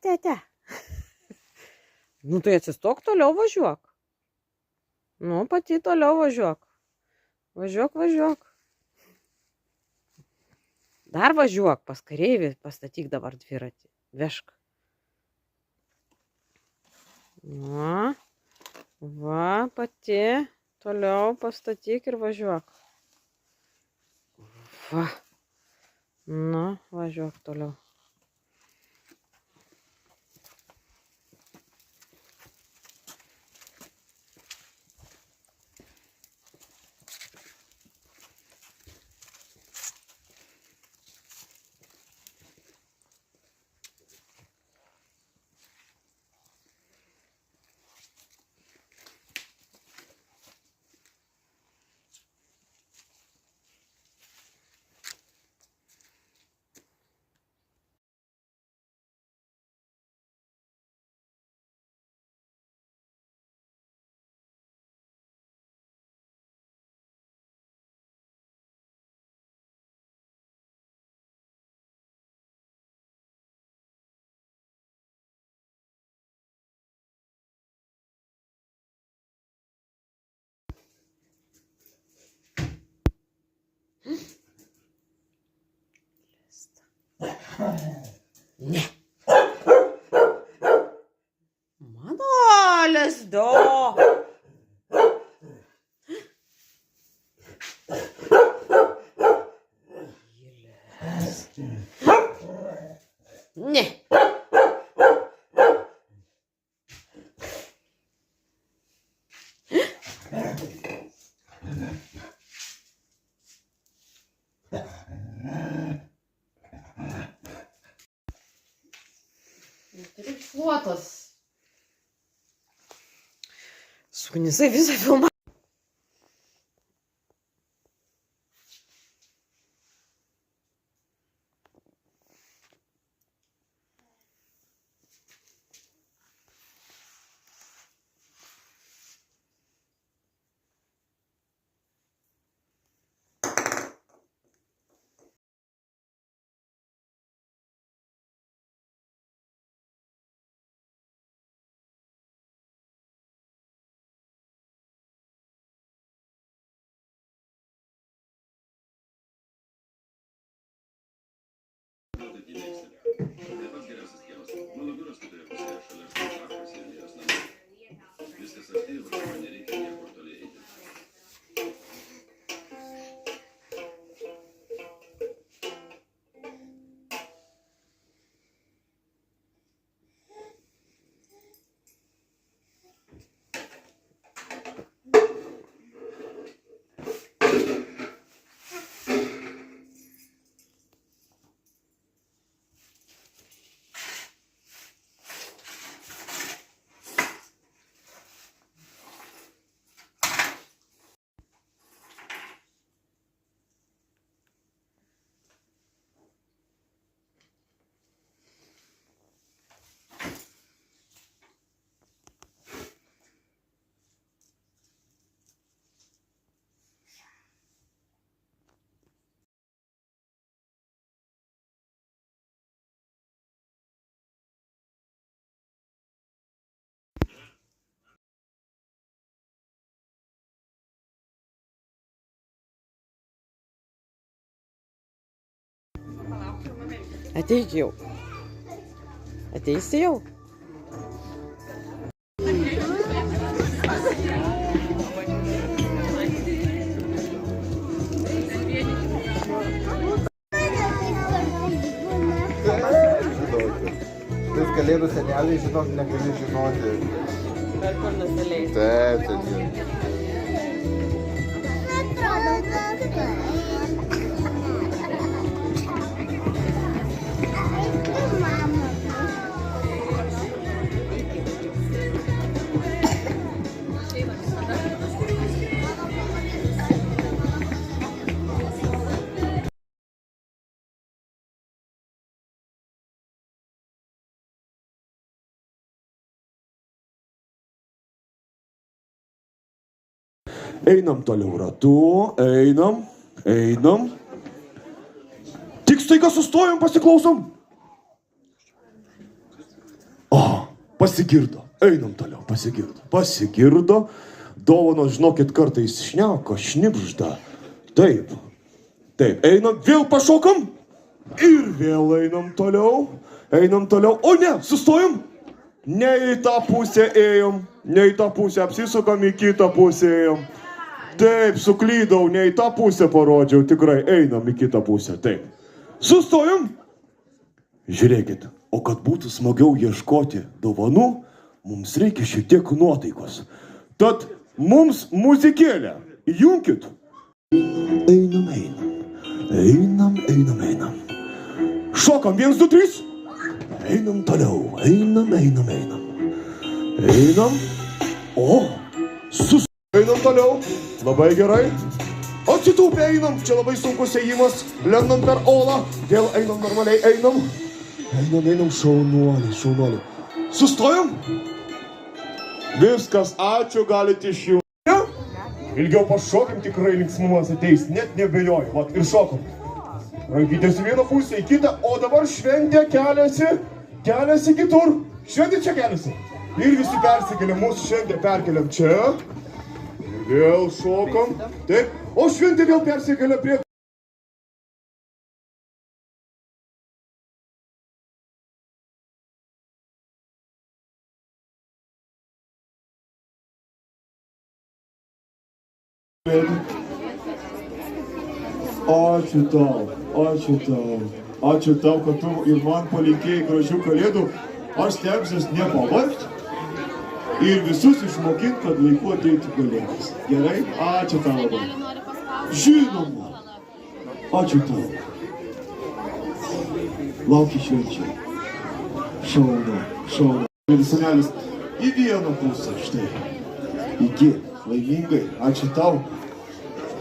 Ate. Nu tai atsistok, toliau važiuok. Nu, pati toliau važiuok. Važiuok. Dar važiuok, pas kareivį pastatyk dabar dviratį. Vežk. Va, pati toliau pastatyk ir važiuok. Va. Nu, važiuok toliau. Ne. Mano lizdo. Ne. Fotos. Sūnysai visą filmą. Mano biuras kitoje pusėje šalia Švarkos ir jos namai. Viskas arti, man nereikia niekur toli eiti. Ateik jau. Ateisi jau. Tas kalėdų seneliai, žinok, negali žinoti. Per kur nusileis. Taip, taip. Einam toliau ratu, einam. Tik staiga sustojom, pasiklausom. Pasigirdo. Einam toliau. Pasigirdo. Dovanos, žinokit, kartais šneka, šnipžda. Taip. Einam, vėl pašokam. Ir vėl einam toliau. O ne, sustojam. Ne į tą pusę ėjom. Apsisukam į kitą pusę ėjom. Taip, suklydau, ne į tą pusę parodžiau. Tikrai, einam į kitą pusę. Taip. Sustojam. Žiūrėkit, o kad būtų smagiau ieškoti dovanų, mums reikia šiek tiek nuotaikos. Tad mums muzikėlę. Įjunkit. Einam. Šokam, 1, 2, 3. Einam toliau. Einam. O, einam toliau. Labai gerai. Atsitūpę einam. Čia labai sunkus ėjimas. Lendam per olą. Vėl einam normaliai. Einam. Šaunuoliai. Sustojam. Viskas, ačiū, galite išjungti. Ilgiau pašokim, tikrai linksmumas ateis. Net nebejoju. Vat ir šokom. Rankytės į vieną pusę, į kitą. O dabar šventė keliasi kitur. Šventė čia keliasi. Ir visi persikeliam. Mūsų šventę perkeliam čia. Ir vėl šokam. Taip. O šventė vėl persikelia prie... Ačiū tau, kad tu ir man palinkėjai gražių kalėdų. Aš stengsiuos nepavargti ir visus išmokint, kad laiku ateitų kalėdos. Gerai? Ačiū tau labai. Žinoma. Ačiū tau. Lauki švenčiai. Šauna. Ir senelis į vieną pusę, štai. Iki. Laimingai. Ačiū tau.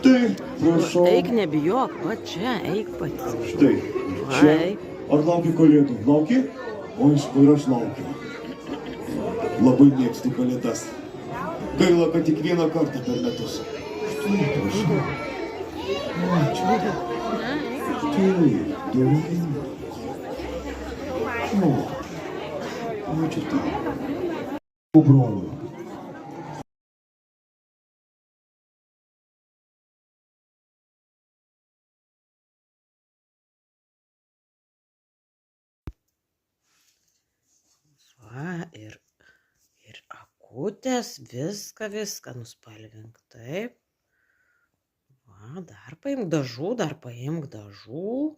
Štai, prašau. Eik, nebijok, va čia, eik pati. Štai, čia. Ar lauki kalėdų? Lauki? O aišku, ir aš laukiu. Labai mėgstu kalėdas. Gaila, kad tik vieną kartą per metus. Štai, prašau. Ačiū. Štai, gerai. O, ačiū tau. Broliu. Va, ir akutės, viską nuspalvink, taip. Va, dar paimk dažų.